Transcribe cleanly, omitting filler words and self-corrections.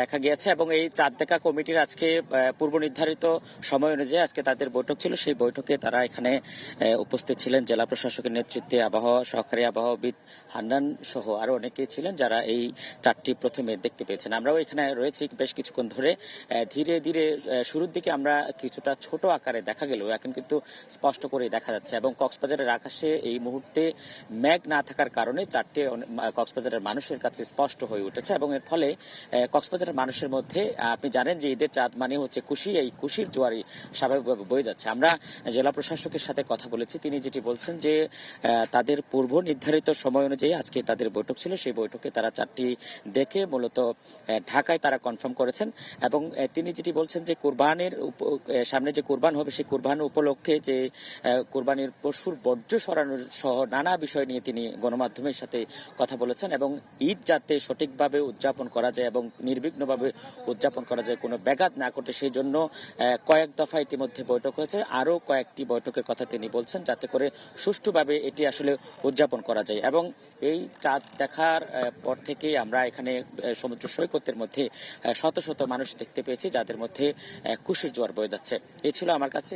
দেখা গিয়েছে এবং এই চাঁদ দেখা কমিটির আজকে পূর্ব নির্ধারিত সময় অনুযায়ী আজকে তাদের বৈঠক ছিল। সেই বৈঠকে তারা এখানে উপস্থিত ছিলেন। জেলা প্রশাসকের নেতৃত্বে আবহাওয়া সহকারী আবহাওয়াবিদ হান্নান সহ আরো অনেকেই ছিলেন যারা এই চাঁদটি প্রথমে দেখতে পেয়েছেন। আমরাও এখানে রয়েছি বেশ কিছুক্ষণ ধরে। ধীরে ধীরে শুরুর দিকে আমরা কিছুটা ছোট আকারে দেখা গেলেও এখন কিন্তু স্পষ্ট করে দেখা যাচ্ছে এবং কক্সবাজারের আকাশে এই মুহূর্তে মেঘ না থাকার কারণে চাঁদটি কক্সবাজারের মানুষের কাছে স্পষ্ট হয়ে উঠেছে এবং এর ফলে কক্সবাজার মানুষের মধ্যে আপনি জানেন যে ঈদের চাঁদ মানে হচ্ছে খুশি, এই খুশির জোয়ারই স্বাভাবিকভাবে বয়ে যাচ্ছে। আমরা জেলা প্রশাসকের সাথে কথা বলেছি, তিনি যেটি বলছেন যে তাদের পূর্ব নির্ধারিত সময় অনুযায়ী আজকে তাদের বৈঠক ছিল। সেই বৈঠকে তারা চাঁদটি দেখে মূলত ঢাকায় তারা কনফার্ম করেছেন এবং তিনি যেটি বলছেন যে কোরবানির সামনে যে কোরবান হবে সেই কোরবান উপলক্ষে যে কোরবানির পশুর বর্জ্য সরানোর সহ নানা বিষয় নিয়ে তিনি গণমাধ্যমের সাথে কথা বলেছেন এবং ঈদ যাতে সঠিকভাবে উদযাপন করা যায় এবং নির্বিঘ্নভাবে উদযাপন করা যায়, কোনো ব্যাঘাত না ঘটে সেই জন্য কয়েক দফা ইতিমধ্যে বৈঠক হয়েছে। আরো কয়েকটি বৈঠকের কথা তিনি বলছেন যাতে করে সুষ্ঠুভাবে এটি আসলে উদযাপন করা যায় এবং এই চাঁদ দেখার পর থেকেই আমরা এখানে সমুদ্র সৈকতের মধ্যে শত শত মানুষ দেখতে পেয়েছি যাদের মধ্যে খুশির জোয়ার বয়ে যাচ্ছে। এই ছিল আমার কাছে।